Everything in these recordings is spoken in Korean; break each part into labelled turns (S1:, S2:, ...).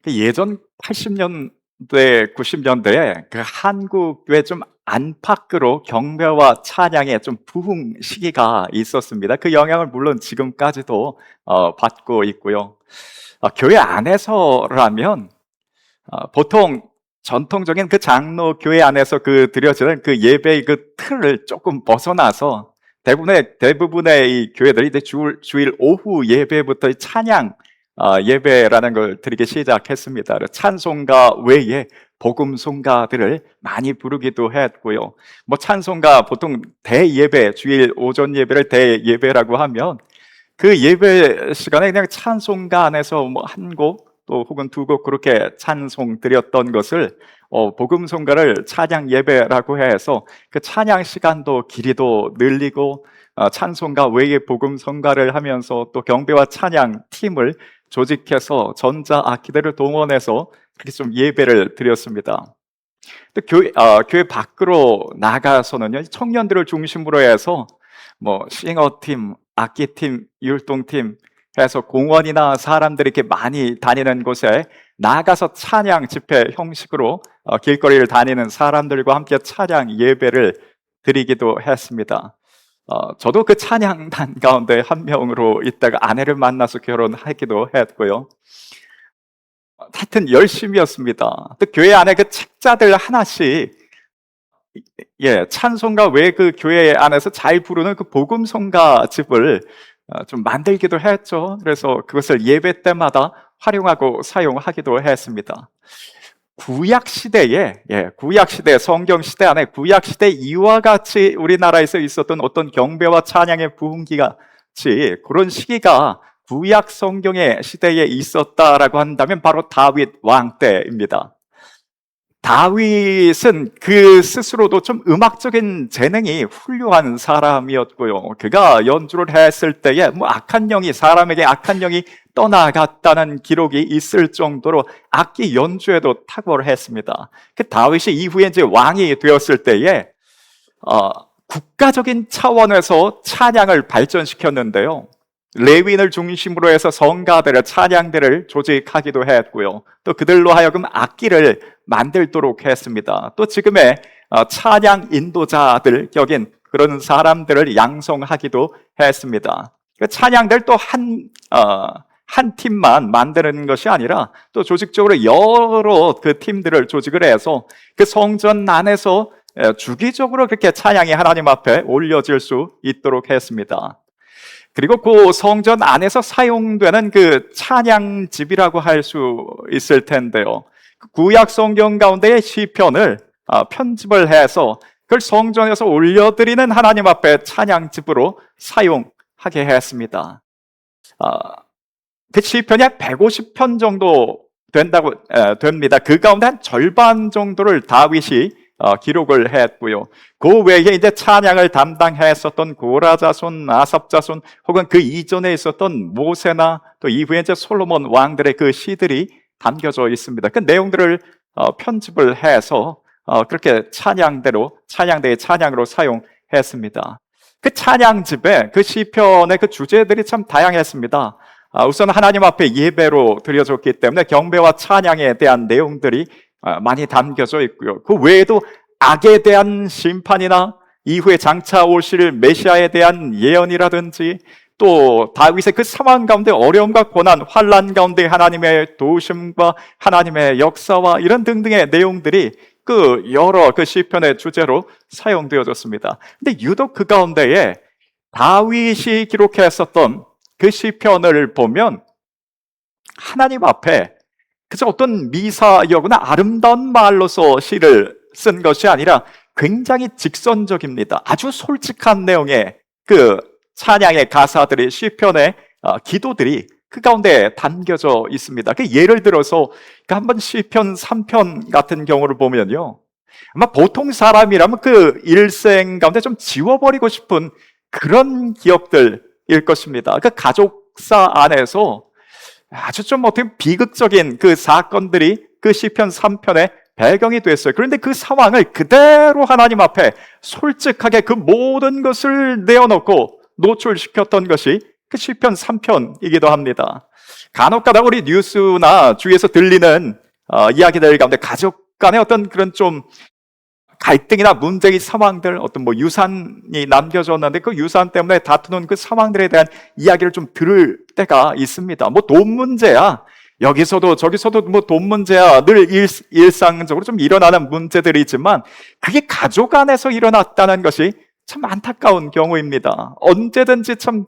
S1: 예전 80년대, 90년대에 그 한국의 좀 안팎으로 경배와 찬양의 좀 부흥 시기가 있었습니다. 그 영향을 물론 지금까지도 받고 있고요. 교회 안에서라면 보통 전통적인 그 장로 교회 안에서 그 드려지는 그 예배의 그 틀을 조금 벗어나서 대부분의 이 교회들이 이제 주일 오후 예배부터 이 찬양 예배라는 걸 드리기 시작했습니다. 찬송가 외에 복음송가들을 많이 부르기도 했고요. 뭐 찬송가 보통 대예배, 주일 오전 예배를 대예배라고 하면 그 예배 시간에 그냥 찬송가 안에서 뭐 한 곡 또 혹은 두 곡 그렇게 찬송 드렸던 것을 복음송가를 찬양 예배라고 해서 그 찬양 시간도 길이도 늘리고 찬송가 외에 복음송가를 하면서 또 경배와 찬양 팀을 조직해서 전자 악기들을 동원해서 그렇게 좀 예배를 드렸습니다. 또 교회 밖으로 나가서는요, 청년들을 중심으로 해서 뭐 싱어팀, 악기팀, 율동팀 해서 공원이나 사람들이 이렇게 많이 다니는 곳에 나가서 찬양 집회 형식으로 길거리를 다니는 사람들과 함께 찬양 예배를 드리기도 했습니다. 저도 그 찬양단 가운데 한 명으로 있다가 아내를 만나서 결혼하기도 했고요. 하여튼 열심히였습니다. 또 교회 안에 그 책자들 하나씩 찬송가 외에 그 교회 안에서 잘 부르는 그 복음송가 집을 좀 만들기도 했죠. 그래서 그것을 예배 때마다 활용하고 사용하기도 했습니다. 구약 시대에 성경 시대 안에 구약 시대 이와 같이 우리나라에서 있었던 어떤 경배와 찬양의 부흥기가 그런 시기가 구약 성경의 시대에 있었다라고 한다면 바로 다윗 왕 때입니다. 다윗은 그 스스로도 좀 음악적인 재능이 훌륭한 사람이었고요. 그가 연주를 했을 때에 뭐 사람에게 악한 영이 떠나갔다는 기록이 있을 정도로 악기 연주에도 탁월했습니다. 그 다윗이 이후에 이제 왕이 되었을 때에 국가적인 차원에서 찬양을 발전시켰는데요. 레위인을 중심으로 해서 성가대를 찬양대를 조직하기도 했고요. 또 그들로 하여금 악기를 만들도록 했습니다. 또 지금의 찬양 인도자들 격인 그런 사람들을 양성하기도 했습니다. 그 찬양들 또 한 팀만 만드는 것이 아니라 또 조직적으로 여러 그 팀들을 조직을 해서 그 성전 안에서 주기적으로 그렇게 찬양이 하나님 앞에 올려질 수 있도록 했습니다. 그리고 그 성전 안에서 사용되는 그 찬양집이라고 할 수 있을 텐데요. 구약 성경 가운데의 시편을 편집을 해서 그걸 성전에서 올려드리는 하나님 앞에 찬양집으로 사용하게 했습니다. 그 시편이 150편 정도 됩니다. 그 가운데 한 절반 정도를 다윗이 기록을 했고요. 그 외에 이제 찬양을 담당했었던 고라 자손, 아삽 자손, 혹은 그 이전에 있었던 모세나 또 이후에 이제 솔로몬 왕들의 그 시들이 담겨져 있습니다. 그 내용들을 편집을 해서 그렇게 찬양대의 찬양으로 사용했습니다. 그 찬양집에 그 시편의 그 주제들이 참 다양했습니다. 우선 하나님 앞에 예배로 드려졌기 때문에 경배와 찬양에 대한 내용들이 많이 담겨져 있고요. 그 외에도 악에 대한 심판이나 이후에 장차 오실 메시아에 대한 예언이라든지 또 다윗의 그 상황 가운데 어려움과 고난, 환난 가운데 하나님의 도우심과 하나님의 역사와 이런 등등의 내용들이 그 여러 그 시편의 주제로 사용되어졌습니다. 근데 유독 그 가운데에 다윗이 기록했었던 그 시편을 보면 하나님 앞에 그저 어떤 미사여구나 아름다운 말로서 시를 쓴 것이 아니라 굉장히 직선적입니다. 아주 솔직한 내용의 그 찬양의 가사들이 시편의 기도들이 그 가운데 담겨져 있습니다. 그 예를 들어서 한번 시편 3편 같은 경우를 보면요, 아마 보통 사람이라면 그 일생 가운데 좀 지워버리고 싶은 그런 기억들일 것입니다. 그 가족사 안에서 아주 좀 어떻게 비극적인 그 사건들이 그 시편 3편의 배경이 됐어요. 그런데 그 상황을 그대로 하나님 앞에 솔직하게 그 모든 것을 내어놓고 노출시켰던 것이 그 시편 3편이기도 합니다. 간혹가다 우리 뉴스나 주위에서 들리는 이야기들 가운데 가족 간의 어떤 그런 좀 갈등이나 문제의 상황들, 어떤 뭐 유산이 남겨졌는데 그 유산 때문에 다투는 그 상황들에 대한 이야기를 좀 들을 때가 있습니다. 뭐 돈 문제야. 여기서도 저기서도 뭐 돈 문제야. 늘 일상적으로 좀 일어나는 문제들이지만 그게 가족 안에서 일어났다는 것이 참 안타까운 경우입니다. 언제든지 참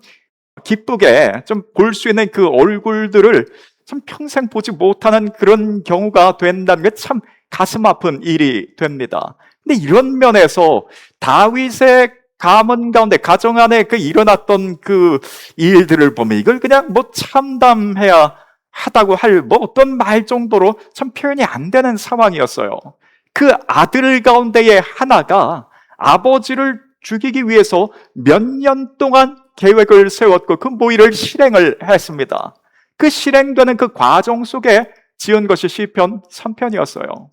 S1: 기쁘게 좀 볼 수 있는 그 얼굴들을 참 평생 보지 못하는 그런 경우가 된다는 게 참 가슴 아픈 일이 됩니다. 근데 이런 면에서 다윗의 가문 가운데 가정 안에 그 일어났던 그 일들을 보면 이걸 그냥 뭐 참담해야 하다고 할 뭐 어떤 말 정도로 참 표현이 안 되는 상황이었어요. 그 아들 가운데의 하나가 아버지를 죽이기 위해서 몇 년 동안 계획을 세웠고 그 모의를 실행을 했습니다. 그 실행되는 그 과정 속에 지은 것이 시편 3편이었어요.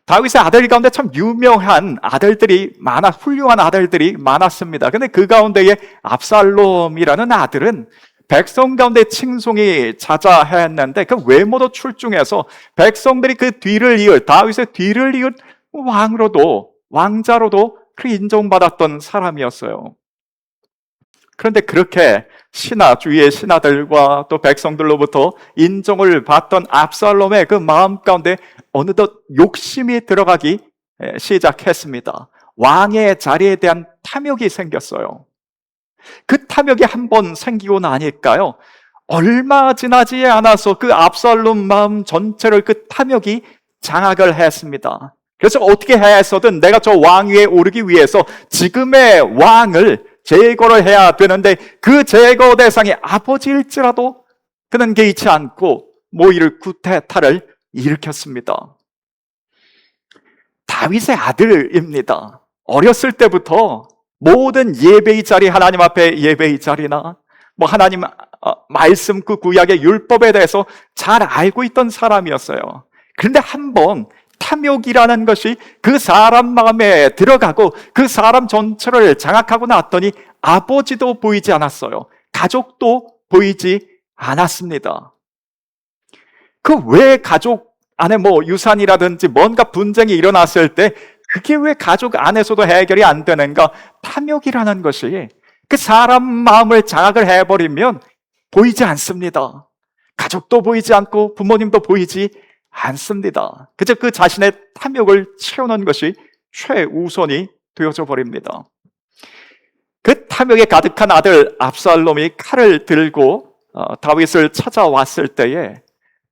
S1: 다윗의 아들 가운데 참 유명한 아들들이 훌륭한 아들들이 많았습니다. 근데 그 가운데에 압살롬이라는 아들은 백성 가운데 칭송이 자자했는데 그 외모도 출중해서 백성들이 그 뒤를 이을, 다윗의 뒤를 이을 왕자로도 그 인정받았던 사람이었어요. 그런데 그렇게 주위의 신하들과 또 백성들로부터 인정을 받던 압살롬의 그 마음 가운데 어느덧 욕심이 들어가기 시작했습니다. 왕의 자리에 대한 탐욕이 생겼어요. 그 탐욕이 한번 생기고 나니까요, 얼마 지나지 않아서 그 압살롬 마음 전체를 그 탐욕이 장악을 했습니다. 그래서 어떻게 해서든 내가 저 왕위에 오르기 위해서 지금의 왕을 제거를 해야 되는데 그 제거 대상이 아버지일지라도 그는 개의치 않고 모의를 쿠데타를 일으켰습니다. 다윗의 아들입니다. 어렸을 때부터 모든 예배의 자리, 하나님 앞에 예배의 자리나 뭐 하나님 말씀 그 구약의 율법에 대해서 잘 알고 있던 사람이었어요. 그런데 한번 탐욕이라는 것이 그 사람 마음에 들어가고 그 사람 전체를 장악하고 났더니 아버지도 보이지 않았어요. 가족도 보이지 않았습니다. 그 왜 가족 안에 뭐 유산이라든지 뭔가 분쟁이 일어났을 때 그게 왜 가족 안에서도 해결이 안 되는가? 탐욕이라는 것이 그 사람 마음을 장악을 해버리면 보이지 않습니다. 가족도 보이지 않고 부모님도 보이지 않습니다. 그저 그 자신의 탐욕을 채우는 것이 최우선이 되어져 버립니다. 그 탐욕에 가득한 아들 압살롬이 칼을 들고 다윗을 찾아왔을 때에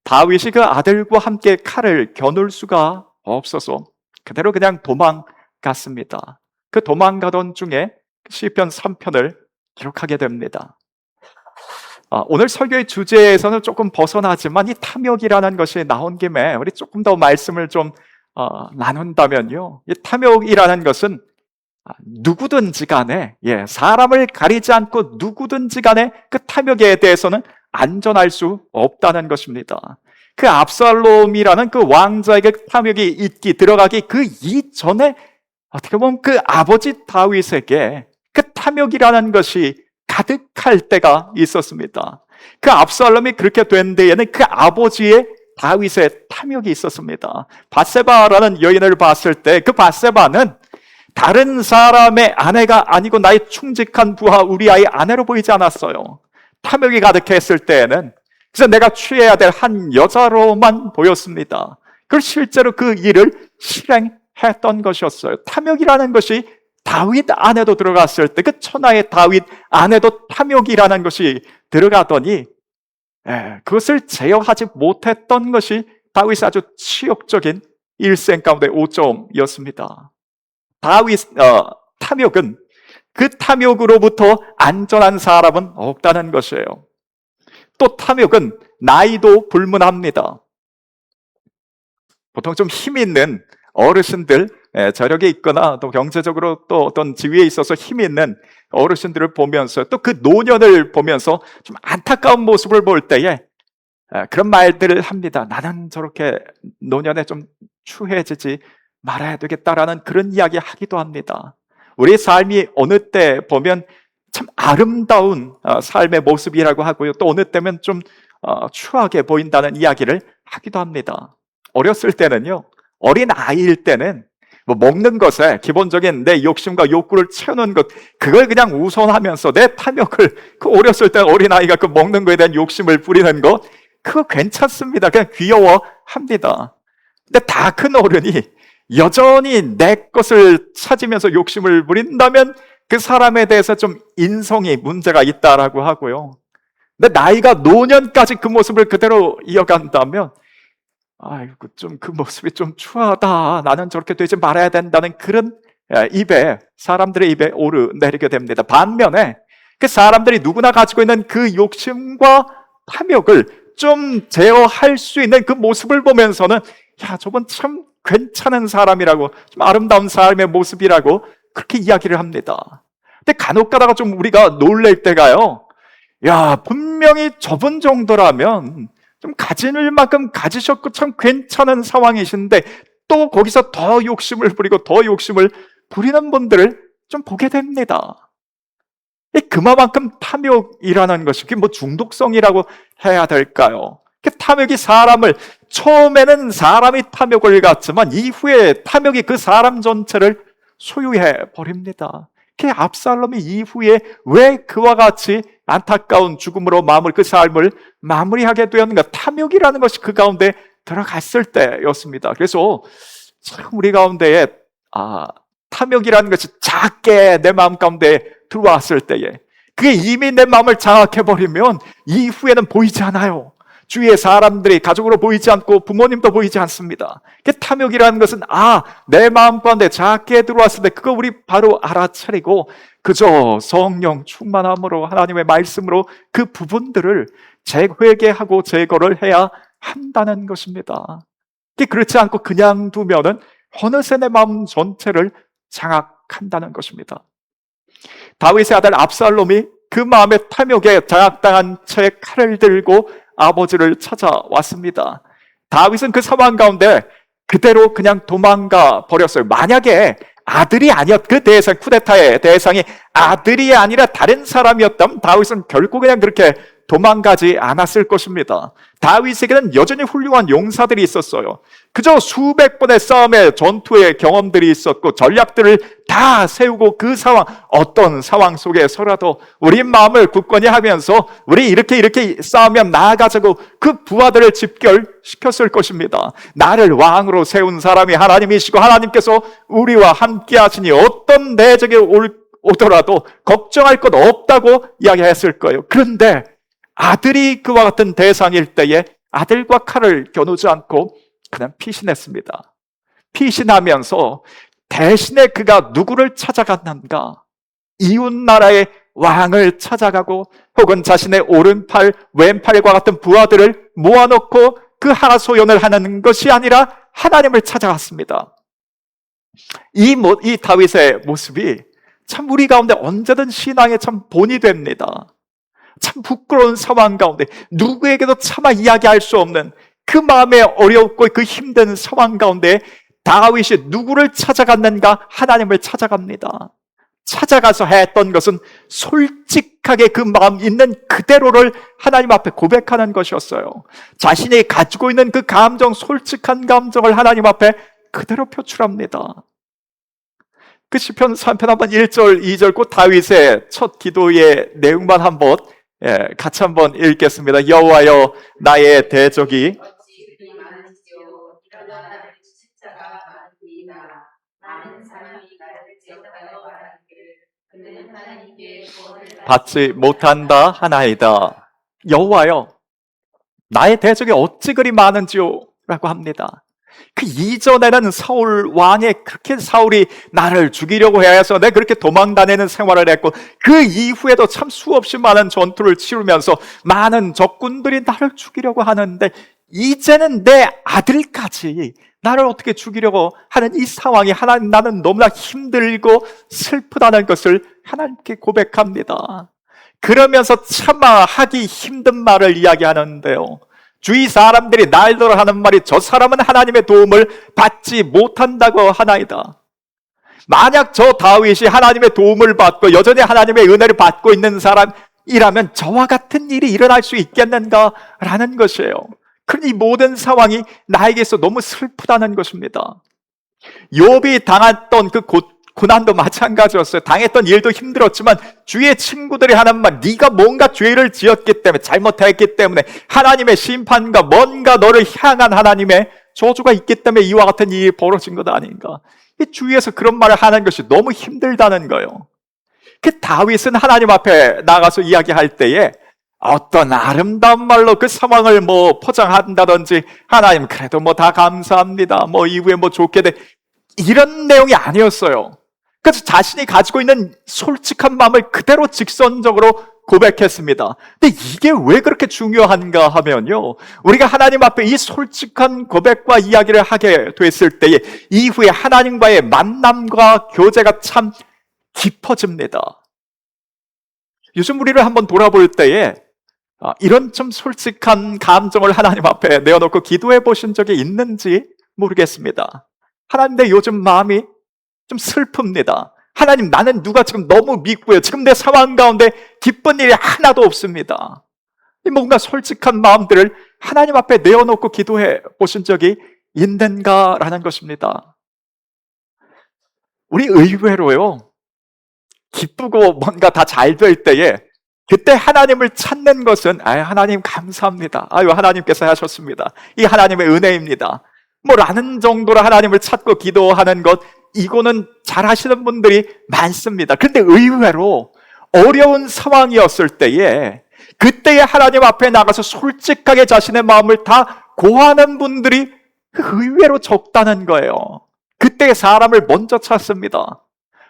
S1: 다윗이 그 아들과 함께 칼을 겨눌 수가 없어서 그대로 그냥 도망갔습니다. 그 도망가던 중에 시편 3편을 기록하게 됩니다. 오늘 설교의 주제에서는 조금 벗어나지만 이 탐욕이라는 것이 나온 김에 우리 조금 더 말씀을 좀 나눈다면요, 이 탐욕이라는 것은 누구든지 간에 사람을 가리지 않고 누구든지 간에 그 탐욕에 대해서는 안전할 수 없다는 것입니다. 그 압살롬이라는 그 왕자에게 탐욕이 들어가기 그 이전에 어떻게 보면 그 아버지 다윗에게 그 탐욕이라는 것이 가득할 때가 있었습니다. 그 압살롬이 그렇게 된 데에는 그 아버지의 다윗의 탐욕이 있었습니다. 밧세바라는 여인을 봤을 때 그 밧세바는 다른 사람의 아내가 아니고 나의 충직한 부하 우리아의 아내로 보이지 않았어요. 탐욕이 가득했을 때에는 그래서 내가 취해야 될 한 여자로만 보였습니다. 그걸 실제로 그 일을 실행했던 것이었어요. 탐욕이라는 것이 다윗 안에도 들어갔을 때 그 천하의 다윗 안에도 탐욕이라는 것이 들어가더니 그것을 제어하지 못했던 것이 다윗의 아주 치욕적인 일생 가운데 오점이었습니다. 탐욕은 그 탐욕으로부터 안전한 사람은 없다는 것이에요. 또 탐욕은 나이도 불문합니다. 보통 좀 힘 있는 어르신들, 저력이 있거나 또 경제적으로 또 어떤 지위에 있어서 힘이 있는 어르신들을 보면서 또 그 노년을 보면서 좀 안타까운 모습을 볼 때에 그런 말들을 합니다. 나는 저렇게 노년에 좀 추해지지 말아야 되겠다라는 그런 이야기 하기도 합니다. 우리의 삶이 어느 때 보면 참 아름다운 삶의 모습이라고 하고요. 또 어느 때면 좀 추하게 보인다는 이야기를 하기도 합니다. 어렸을 때는요, 어린 아이일 때는 뭐 먹는 것에 기본적인 내 욕심과 욕구를 채우는 것, 그걸 그냥 우선하면서 내 탐욕을, 그 어렸을 때 어린아이가 그 먹는 것에 대한 욕심을 부리는 것, 그거 괜찮습니다. 그냥 귀여워합니다. 근데 다 큰 어른이 여전히 내 것을 찾으면서 욕심을 부린다면 그 사람에 대해서 좀 인성이 문제가 있다라고 하고요. 근데 나이가 노년까지 그 모습을 그대로 이어간다면 아이고, 좀 그 모습이 좀 추하다. 나는 저렇게 되지 말아야 된다는 그런 사람들의 입에 오르내리게 됩니다. 반면에 그 사람들이 누구나 가지고 있는 그 욕심과 탐욕을 좀 제어할 수 있는 그 모습을 보면서는 야, 저건 참 괜찮은 사람이라고, 좀 아름다운 삶의 모습이라고 그렇게 이야기를 합니다. 근데 간혹 가다가 좀 우리가 놀랄 때가요, 야, 분명히 저분 정도라면 좀 가질 만큼 가지셨고 참 괜찮은 상황이신데 또 거기서 더 욕심을 부리고 더 욕심을 부리는 분들을 좀 보게 됩니다. 그만큼 탐욕이라는 것이, 그게 뭐 중독성이라고 해야 될까요? 탐욕이 사람을, 처음에는 사람이 탐욕을 갖지만 이후에 탐욕이 그 사람 전체를 소유해 버립니다. 압살롬이 이후에 왜 그와 같이 안타까운 죽음으로 그 삶을 마무리하게 되었는가? 탐욕이라는 것이 그 가운데 들어갔을 때였습니다. 그래서 참 우리 가운데에 탐욕이라는 것이 작게 내 마음 가운데 들어왔을 때에, 그게 이미 내 마음을 장악해버리면 이후에는 보이지 않아요. 주위의 사람들이, 가족으로 보이지 않고 부모님도 보이지 않습니다. 탐욕이라는 것은 내 마음 가운데 작게 들어왔을 때 그거 우리 바로 알아차리고 그저 성령 충만함으로, 하나님의 말씀으로 그 부분들을 회개하고 제거를 해야 한다는 것입니다. 그렇지 않고 그냥 두면은 어느새 내 마음 전체를 장악한다는 것입니다. 다윗의 아들 압살롬이 그 마음의 탐욕에 장악당한 채 칼을 들고 아버지를 찾아왔습니다. 다윗은 그 상황 가운데 그대로 그냥 도망가 버렸어요. 만약에 아들이 그 쿠데타의 대상이 아들이 아니라 다른 사람이었다면 다윗은 결코 그냥 그렇게 도망가지 않았을 것입니다. 다윗에게는 여전히 훌륭한 용사들이 있었어요. 그저 수백 번의 싸움의 전투의 경험들이 있었고 전략들을 다 세우고 그 상황, 어떤 상황 속에서라도 우리 마음을 굳건히 하면서 우리 이렇게 싸우면 나아가자고 그 부하들을 집결시켰을 것입니다. 나를 왕으로 세운 사람이 하나님이시고 하나님께서 우리와 함께 하시니 어떤 대적이 오더라도 걱정할 것 없다고 이야기했을 거예요. 그런데 아들이 그와 같은 대상일 때에 아들과 칼을 겨누지 않고 그냥 피신했습니다. 피신하면서 대신에 그가 누구를 찾아갔는가? 이웃 나라의 왕을 찾아가고 혹은 자신의 오른팔, 왼팔과 같은 부하들을 모아놓고 그 하소연을 하는 것이 아니라 하나님을 찾아갔습니다. 이 다윗의 모습이 참 우리 가운데 언제든 신앙의 참 본이 됩니다. 참 부끄러운 상황 가운데 누구에게도 차마 이야기할 수 없는 그 마음에 어렵고 그 힘든 상황 가운데 다윗이 누구를 찾아갔는가? 하나님을 찾아갑니다. 찾아가서 했던 것은 솔직하게 그 마음 있는 그대로를 하나님 앞에 고백하는 것이었어요. 자신이 가지고 있는 그 감정, 솔직한 감정을 하나님 앞에 그대로 표출합니다. 그 시편 3편 한번 1절, 2절 그 다윗의 첫 기도의 내용만 한번 같이 한번 읽겠습니다. 여호와여, 나의 대적이 받지 못한다 하나이다. 여호와여, 나의 대적이 어찌 그리 많은지요? 라고 합니다. 그 이전에는 사울 왕의 그렇게 사울이 나를 죽이려고 해서 내가 그렇게 도망다니는 생활을 했고 그 이후에도 참 수없이 많은 전투를 치르면서 많은 적군들이 나를 죽이려고 하는데 이제는 내 아들까지 나를 어떻게 죽이려고 하는 이 상황이 하나님, 나는 너무나 힘들고 슬프다는 것을 하나님께 고백합니다. 그러면서 차마 하기 힘든 말을 이야기하는데요, 주위 사람들이 날더러 하는 말이 저 사람은 하나님의 도움을 받지 못한다고 하나이다. 만약 저 다윗이 하나님의 도움을 받고 여전히 하나님의 은혜를 받고 있는 사람이라면 저와 같은 일이 일어날 수 있겠는가라는 것이에요. 그러니 이 모든 상황이 나에게서 너무 슬프다는 것입니다. 욥이 당했던 그 고난도 마찬가지였어요. 당했던 일도 힘들었지만 주위의 친구들이 하는 말, 네가 뭔가 죄를 지었기 때문에, 잘못했기 때문에 하나님의 심판과 뭔가 너를 향한 하나님의 저주가 있기 때문에 이와 같은 일이 벌어진 것 아닌가. 이 주위에서 그런 말을 하는 것이 너무 힘들다는 거예요. 그 다윗은 하나님 앞에 나가서 이야기할 때에 어떤 아름다운 말로 그 상황을 포장한다든지, 하나님 그래도 다 감사합니다, 이후에 좋게 돼, 이런 내용이 아니었어요. 그래서 자신이 가지고 있는 솔직한 마음을 그대로 직선적으로 고백했습니다. 근데 이게 왜 그렇게 중요한가 하면요, 우리가 하나님 앞에 이 솔직한 고백과 이야기를 하게 됐을 때에 이후에 하나님과의 만남과 교제가 참 깊어집니다. 요즘 우리를 한번 돌아볼 때에 이런 좀 솔직한 감정을 하나님 앞에 내어놓고 기도해 보신 적이 있는지 모르겠습니다. 하나님, 내 요즘 마음이 좀 슬픕니다. 하나님, 나는 누가 지금 너무 믿고요, 지금 내 상황 가운데 기쁜 일이 하나도 없습니다. 뭔가 솔직한 마음들을 하나님 앞에 내어놓고 기도해 보신 적이 있는가라는 것입니다. 우리 의외로요, 기쁘고 뭔가 다 잘 될 때에 그때 하나님을 찾는 것은 하나님 감사합니다, 하나님께서 하셨습니다, 이 하나님의 은혜입니다, 라는 정도로 하나님을 찾고 기도하는 것, 이거는 잘 하시는 분들이 많습니다. 그런데 의외로 어려운 상황이었을 때에 그때에 하나님 앞에 나가서 솔직하게 자신의 마음을 다 고하는 분들이 의외로 적다는 거예요. 그때 사람을 먼저 찾습니다.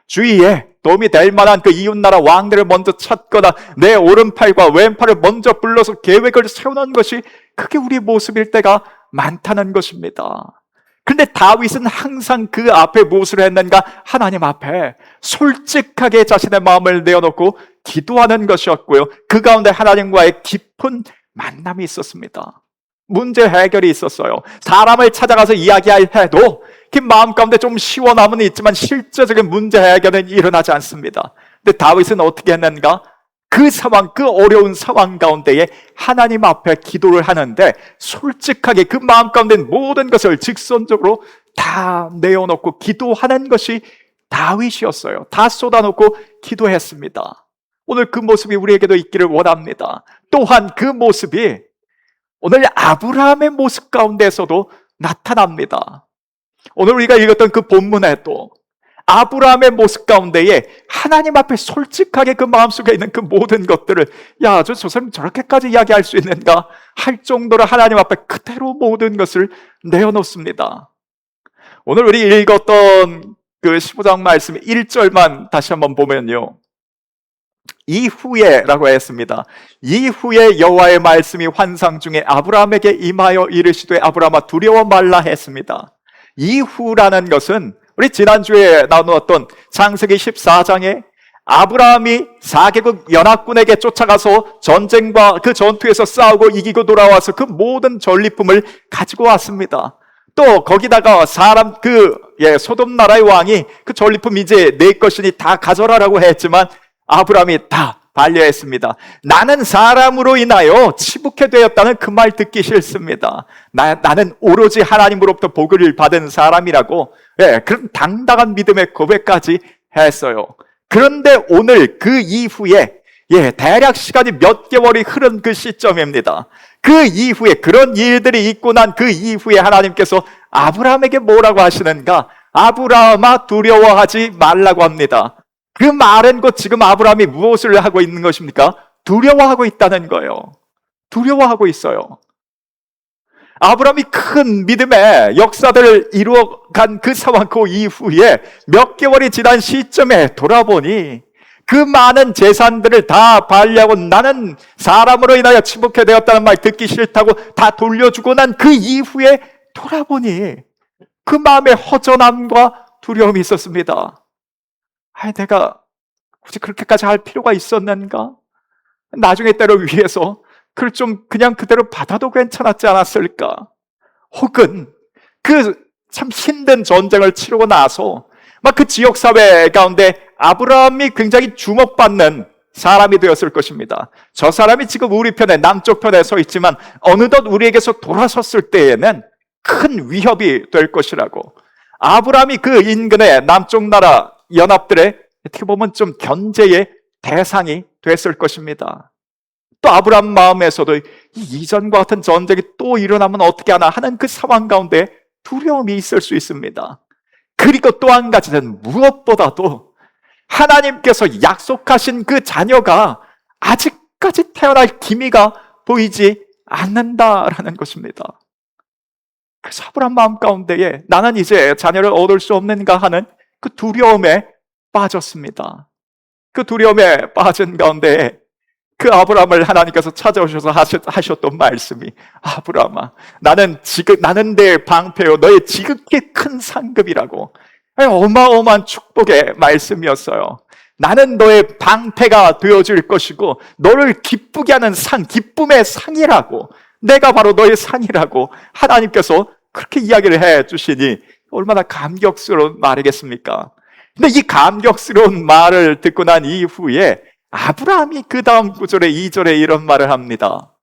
S1: 주위에 도움이 될 만한 그 이웃나라 왕들을 먼저 찾거나 내 오른팔과 왼팔을 먼저 불러서 계획을 세우는 것이 그게 우리 모습일 때가 많다는 것입니다. 그런데 다윗은 항상 그 앞에 무엇을 했는가? 하나님 앞에 솔직하게 자신의 마음을 내어놓고 기도하는 것이었고요, 그 가운데 하나님과의 깊은 만남이 있었습니다. 문제 해결이 있었어요. 사람을 찾아가서 이야기할 해도 그 마음 가운데 좀 시원함은 있지만 실제적인 문제 해결은 일어나지 않습니다. 근데 다윗은 어떻게 했는가? 그 상황, 그 어려운 상황 가운데에 하나님 앞에 기도를 하는데 솔직하게 그 마음 가운데 모든 것을 직선적으로 다 내어놓고 기도하는 것이 다윗이었어요. 다 쏟아놓고 기도했습니다. 오늘 그 모습이 우리에게도 있기를 원합니다. 또한 그 모습이 오늘 아브라함의 모습 가운데서도 나타납니다. 오늘 우리가 읽었던 그 본문에도 아브라함의 모습 가운데에 하나님 앞에 솔직하게 그 마음속에 있는 그 모든 것들을, 저 사람 저렇게까지 이야기할 수 있는가 할 정도로 하나님 앞에 그대로 모든 것을 내어놓습니다. 오늘 우리 읽었던 그 15장 말씀 1절만 다시 한번 보면요, 이후에 라고 했습니다. 이후에 여호와의 말씀이 환상 중에 아브라함에게 임하여 이르시되 아브라함아 두려워 말라 했습니다. 이후라는 것은 우리 지난주에 나누었던 창세기 14장에 아브라함이 4개국 연합군에게 쫓아가서 전쟁과 그 전투에서 싸우고 이기고 돌아와서 그 모든 전리품을 가지고 왔습니다. 또 거기다가 소돔 나라의 왕이 그 전리품 이제 내 것이니 다 가져라라고 했지만 아브라함이 다 반려했습니다. 나는 사람으로 인하여 치북해 되었다는 그 말 듣기 싫습니다. 나는 오로지 하나님으로부터 복을 받은 사람이라고, 그런 당당한 믿음의 고백까지 했어요. 그런데 오늘 그 이후에 대략 시간이 몇 개월이 흐른 그 시점입니다. 그 이후에 그런 일들이 있고 난 그 이후에 하나님께서 아브라함에게 뭐라고 하시는가? 아브라함아 두려워하지 말라고 합니다. 그 말은 곧 지금 아브라함이 무엇을 하고 있는 것입니까? 두려워하고 있다는 거예요. 두려워하고 있어요. 아브라함이 큰 믿음의 역사들을 이루어간 그 상황, 그 이후에 몇 개월이 지난 시점에 돌아보니 그 많은 재산들을 다 반려하고 나는 사람으로 인하여 치북해 되었다는 말 듣기 싫다고 다 돌려주고 난 그 이후에 돌아보니 그 마음에 허전함과 두려움이 있었습니다. 내가 굳이 그렇게까지 할 필요가 있었는가? 나중에 때를 위해서 그걸 좀 그냥 그대로 받아도 괜찮았지 않았을까? 혹은 그 참 힘든 전쟁을 치르고 나서 막 그 지역사회 가운데 아브라함이 굉장히 주목받는 사람이 되었을 것입니다. 저 사람이 지금 우리 편에, 남쪽 편에 서 있지만 어느덧 우리에게서 돌아섰을 때에는 큰 위협이 될 것이라고. 아브라함이 그 인근의 남쪽 나라 연합들의 어떻게 보면 좀 견제의 대상이 됐을 것입니다. 또 아브라함 마음에서도 이전과 같은 전쟁이 또 일어나면 어떻게 하나 하는 그 상황 가운데 두려움이 있을 수 있습니다. 그리고 또 한 가지는 무엇보다도 하나님께서 약속하신 그 자녀가 아직까지 태어날 기미가 보이지 않는다라는 것입니다. 그래서 아브라함 마음 가운데에 나는 이제 자녀를 얻을 수 없는가 하는 그 두려움에 빠졌습니다. 그 두려움에 빠진 가운데 그 아브라함을 하나님께서 찾아오셔서 하셨던 말씀이, 아브라함아, 나는 내 방패요 너의 지극히 큰 상급이라고. 어마어마한 축복의 말씀이었어요. 나는 너의 방패가 되어줄 것이고 너를 기쁘게 하는 상, 기쁨의 상이라고, 내가 바로 너의 상이라고 하나님께서 그렇게 이야기를 해 주시니 얼마나 감격스러운 말이겠습니까? 근데 이 감격스러운 말을 듣고 난 이후에 아브라함이 그 다음 구절에 2절에 이런 말을 합니다.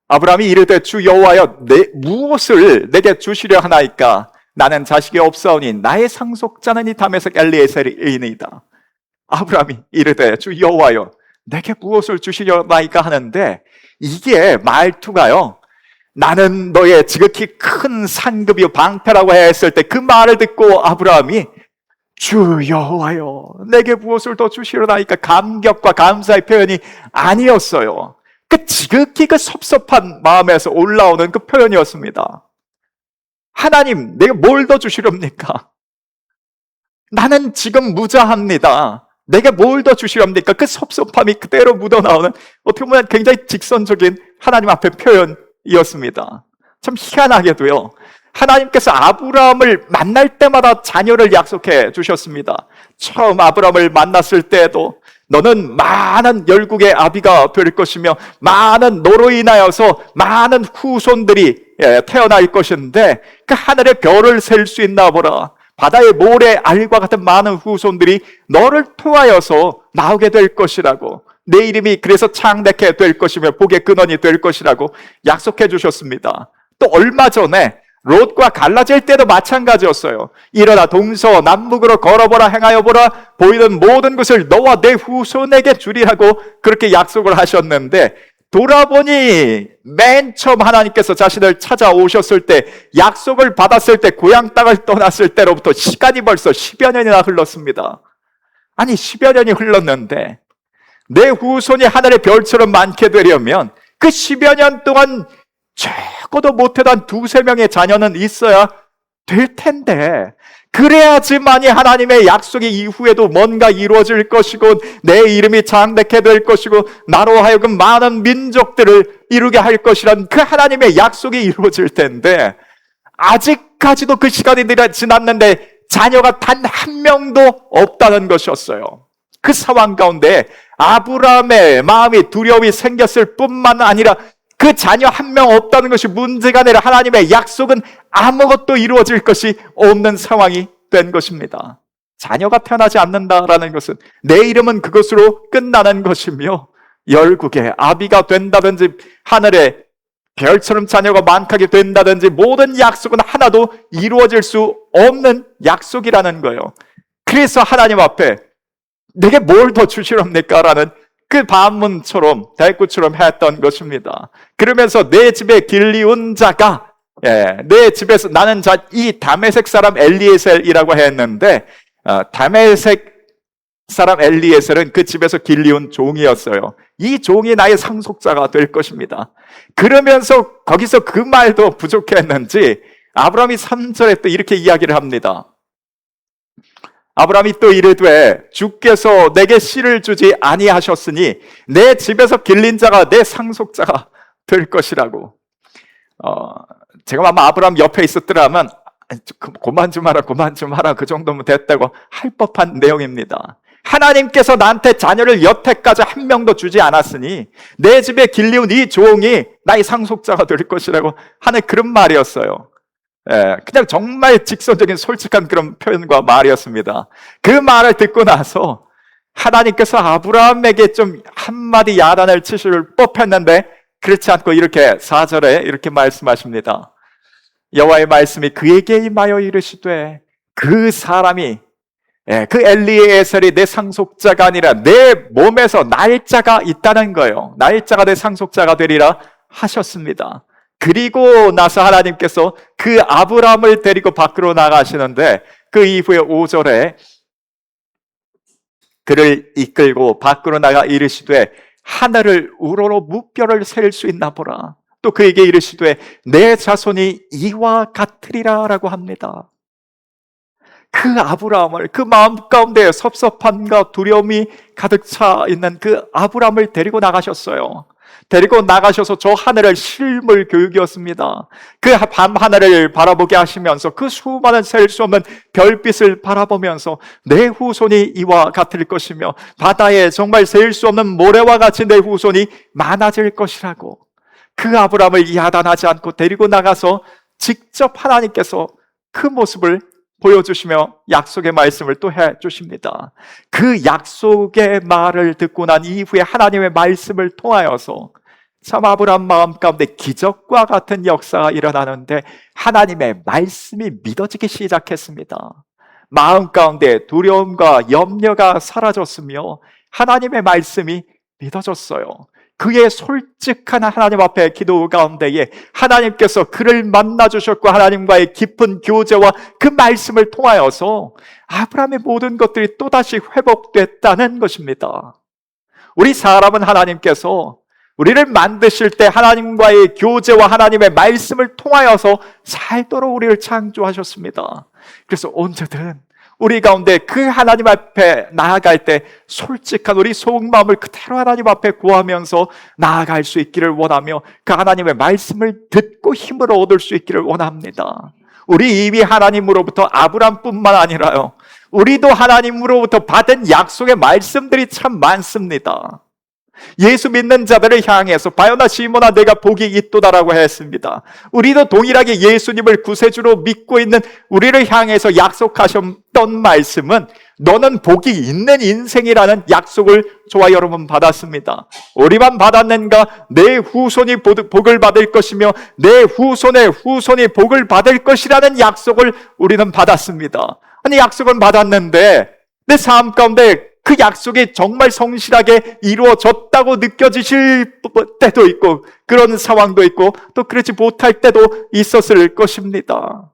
S1: 아브라함이 이르되 주 여호와여 무엇을 내게 주시려 하나이까? 나는 자식이 없사오니 나의 상속자는 이 다메섹 엘리에셀이니이다. 아브라함이 이르되 주 여호와여 내게 무엇을 주시려 하나이까 하는데, 이게 말투가요, 나는 너의 지극히 큰 상급이요 방패라고 했을 때 그 말을 듣고 아브라함이 주 여호와여 내게 무엇을 더 주시려나이까 감격과 감사의 표현이 아니었어요. 그 지극히 그 섭섭한 마음에서 올라오는 그 표현이었습니다. 하나님, 내가 뭘 더 주시렵니까? 나는 지금 무자합니다. 내게 뭘 더 주시렵니까? 그 섭섭함이 그대로 묻어나오는, 어떻게 보면 굉장히 직선적인 하나님 앞에 표현이었습니다. 참 희한하게도요, 하나님께서 아브라함을 만날 때마다 자녀를 약속해 주셨습니다. 처음 아브라함을 만났을 때에도 너는 많은 열국의 아비가 될 것이며 너로 인하여서 많은 후손들이 태어날 것인데 그 하늘의 별을 셀 수 있나 보라. 바다의 모래 알과 같은 많은 후손들이 너를 통하여서 나오게 될 것이라고. 내 이름이 그래서 창대케 될 것이며 복의 근원이 될 것이라고 약속해 주셨습니다. 또 얼마 전에 롯과 갈라질 때도 마찬가지였어요. 일어나 동서남북으로 걸어보라, 행하여 보라, 보이는 모든 것을 너와 내 후손에게 주리라고 그렇게 약속을 하셨는데, 돌아보니 맨 처음 하나님께서 자신을 찾아오셨을 때, 약속을 받았을 때, 고향 땅을 떠났을 때로부터 시간이 벌써 10여 년이나 흘렀습니다. 아니 10여 년이 흘렀는데 내 후손이 하늘의 별처럼 많게 되려면 그 10여 년 동안 적어도 못해도 한 2-3명의 자녀는 있어야 될 텐데, 그래야지만이 하나님의 약속이 이후에도 뭔가 이루어질 것이고 내 이름이 장대케 될 것이고 나로 하여금 많은 민족들을 이루게 할 것이란 그 하나님의 약속이 이루어질 텐데, 아직까지도 그 시간이 지났는데 자녀가 단 한 명도 없다는 것이었어요. 그 상황 가운데 아브라함의 마음이 두려움이 생겼을 뿐만 아니라 그 자녀 한 명 없다는 것이 문제가 아니라 하나님의 약속은 아무것도 이루어질 것이 없는 상황이 된 것입니다. 자녀가 태어나지 않는다라는 것은 내 이름은 그것으로 끝나는 것이며, 열국의 아비가 된다든지 하늘의 별처럼 자녀가 많게 된다든지 모든 약속은 하나도 이루어질 수 없는 약속이라는 거예요. 그래서 하나님 앞에 내게 뭘 더 주시렵니까? 라는 그 반문처럼 대꾸처럼 했던 것입니다. 그러면서 내 집에 길리온 자가, 내 집에서 나는 이 다메섹 사람 엘리에셀이라고 했는데, 다메섹 사람 엘리에셀은 그 집에서 길리온 종이었어요. 이 종이 나의 상속자가 될 것입니다. 그러면서 거기서 그 말도 부족했는지 아브라함이 3절에 또 이렇게 이야기를 합니다. 아브라함이 또 이르되 주께서 내게 씨를 주지 아니하셨으니 내 집에서 길린 자가 내 상속자가 될 것이라고. 제가 아마 아브라함 옆에 있었더라면 그만 좀 하라 그 정도면 됐다고 할 법한 내용입니다. 하나님께서 나한테 자녀를 여태까지 한 명도 주지 않았으니 내 집에 길리온 이 종이 나의 상속자가 될 것이라고 하는 그런 말이었어요. 그냥 정말 직선적인 솔직한 그런 표현과 말이었습니다. 그 말을 듣고 나서 하나님께서 아브라함에게 좀 한마디 야단을 치실 법했는데 그렇지 않고 이렇게 4절에 이렇게 말씀하십니다. 여호와의 말씀이 그에게 임하여 이르시되 그 사람이 그 엘리에셀이 내 상속자가 아니라 내 몸에서 날짜가 있다는 거예요. 날짜가 내 상속자가 되리라 하셨습니다. 그리고 나서 하나님께서 그 아브라함을 데리고 밖으로 나가시는데 그 이후에 5절에 그를 이끌고 밖으로 나가 이르시되 하늘을 우러러 무뼈를 셀 수 있나 보라. 또 그에게 이르시되 내 자손이 이와 같으리라 라고 합니다. 그 아브라함을, 그 마음 가운데 섭섭함과 두려움이 가득 차 있는 그 아브라함을 데리고 나가셨어요. 데리고 나가셔서 저 하늘을 실물 교육이었습니다. 그 밤 하늘을 바라보게 하시면서 그 수많은 셀 수 없는 별빛을 바라보면서 내 후손이 이와 같을 것이며 바다에 정말 셀 수 없는 모래와 같이 내 후손이 많아질 것이라고 그 아브라함을 야단하지 않고 데리고 나가서 직접 하나님께서 그 모습을 보여주시며 약속의 말씀을 또 해주십니다. 그 약속의 말을 듣고 난 이후에 하나님의 말씀을 통하여서 참 아브라함 마음 가운데 기적과 같은 역사가 일어나는데 하나님의 말씀이 믿어지기 시작했습니다. 마음 가운데 두려움과 염려가 사라졌으며 하나님의 말씀이 믿어졌어요. 그의 솔직한 하나님 앞에 기도 가운데에 하나님께서 그를 만나주셨고 하나님과의 깊은 교제와 그 말씀을 통하여서 아브라함의 모든 것들이 또다시 회복됐다는 것입니다. 우리 사람은 하나님께서 우리를 만드실 때 하나님과의 교제와 하나님의 말씀을 통하여서 살도록 우리를 창조하셨습니다. 그래서 언제든 우리 가운데 그 하나님 앞에 나아갈 때 솔직한 우리 속마음을 그대로 하나님 앞에 구하면서 나아갈 수 있기를 원하며 그 하나님의 말씀을 듣고 힘을 얻을 수 있기를 원합니다. 우리 이미 하나님으로부터 아브람뿐만 아니라요, 우리도 하나님으로부터 받은 약속의 말씀들이 참 많습니다. 예수 믿는 자들을 향해서 바요나 시몬아 내가 복이 있도다라고 했습니다. 우리도 동일하게 예수님을 구세주로 믿고 있는 우리를 향해서 약속하셨던 말씀은 너는 복이 있는 인생이라는 약속을 저와 여러분 받았습니다. 우리만 받았는가? 내 후손이 복을 받을 것이며 내 후손의 후손이 복을 받을 것이라는 약속을 우리는 받았습니다. 아니 약속은 받았는데 내 삶 가운데 그 약속이 정말 성실하게 이루어졌다고 느껴지실 때도 있고 그런 상황도 있고 또 그렇지 못할 때도 있었을 것입니다.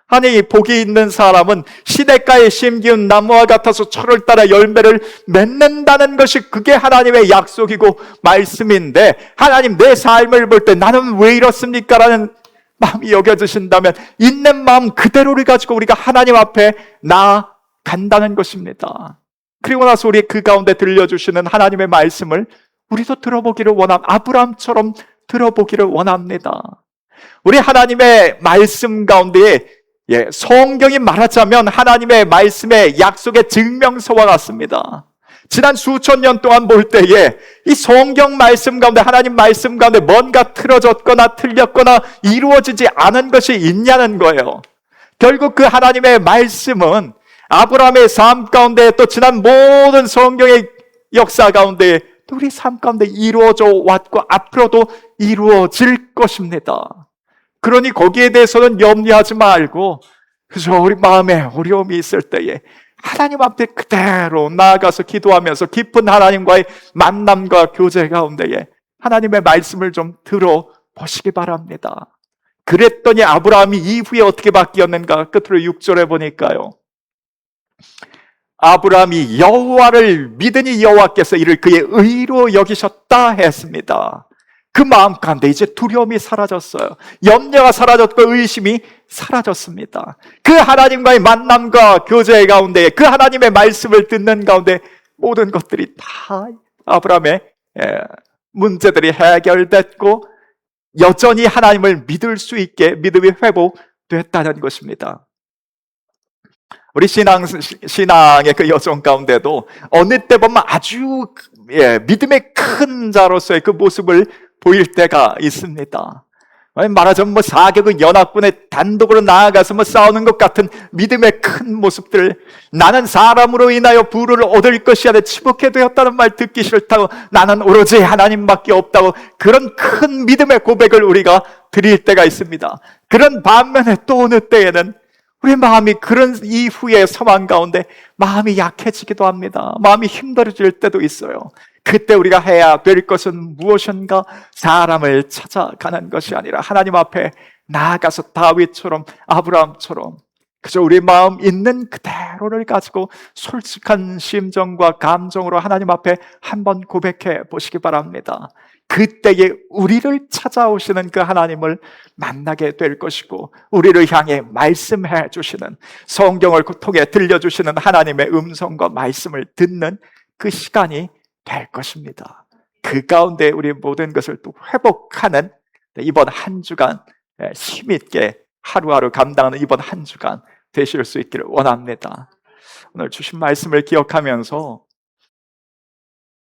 S1: 아니 복이 있는 사람은 시냇가에 심기운 나무와 같아서 철을 따라 열매를 맺는다는 것이 그게 하나님의 약속이고 말씀인데 하나님 내 삶을 볼 때 나는 왜 이렇습니까? 라는 마음이 여겨지신다면 있는 마음 그대로를 가지고 우리가 하나님 앞에 나아간다는 것입니다. 그리고 나서 우리 그 가운데 들려주시는 하나님의 말씀을 우리도 들어보기를 아브라함처럼 들어보기를 원합니다. 우리 하나님의 말씀 가운데 성경이 말하자면 하나님의 말씀의 약속의 증명서와 같습니다. 지난 수천 년 동안 볼 때에 이 성경 말씀 가운데 하나님 말씀 가운데 뭔가 틀어졌거나 틀렸거나 이루어지지 않은 것이 있냐는 거예요. 결국 그 하나님의 말씀은 아브라함의 삶 가운데 또 지난 모든 성경의 역사 가운데 또 우리 삶 가운데 이루어져 왔고 앞으로도 이루어질 것입니다. 그러니 거기에 대해서는 염려하지 말고 그저 우리 마음에 어려움이 있을 때에 하나님 앞에 그대로 나아가서 기도하면서 깊은 하나님과의 만남과 교제 가운데에 하나님의 말씀을 좀 들어보시기 바랍니다. 그랬더니 아브라함이 이후에 어떻게 바뀌었는가? 끝으로 6절에 보니까요, 아브라함이 여호와를 믿으니 여호와께서 이를 그의 의로 여기셨다 했습니다. 그 마음 가운데 이제 두려움이 사라졌어요. 염려가 사라졌고 의심이 사라졌습니다. 그 하나님과의 만남과 교제 가운데 그 하나님의 말씀을 듣는 가운데 모든 것들이 다 아브라함의 문제들이 해결됐고 여전히 하나님을 믿을 수 있게 믿음이 회복됐다는 것입니다. 우리 신앙의 그 여정 가운데도 어느 때 보면 아주 믿음의 큰 자로서의 그 모습을 보일 때가 있습니다. 아니, 말하자면 사격의 연합군에 단독으로 나아가서 싸우는 것 같은 믿음의 큰 모습들, 나는 사람으로 인하여 부를 얻을 것이 아니라 치복해 되었다는 말 듣기 싫다고, 나는 오로지 하나님밖에 없다고, 그런 큰 믿음의 고백을 우리가 드릴 때가 있습니다. 그런 반면에 또 어느 때에는 우리 마음이 그런 이후의 상황 가운데 마음이 약해지기도 합니다. 마음이 힘들어질 때도 있어요. 그때 우리가 해야 될 것은 무엇인가? 사람을 찾아가는 것이 아니라 하나님 앞에 나아가서 다윗처럼, 아브라함처럼 그저 우리 마음 있는 그대로를 가지고 솔직한 심정과 감정으로 하나님 앞에 한번 고백해 보시기 바랍니다. 그때에 우리를 찾아오시는 그 하나님을 만나게 될 것이고, 우리를 향해 말씀해 주시는, 성경을 통해 들려주시는 하나님의 음성과 말씀을 듣는 그 시간이 될 것입니다. 그 가운데 우리 모든 것을 또 회복하는 이번 한 주간, 힘있게 하루하루 감당하는 이번 한 주간 되실 수 있기를 원합니다. 오늘 주신 말씀을 기억하면서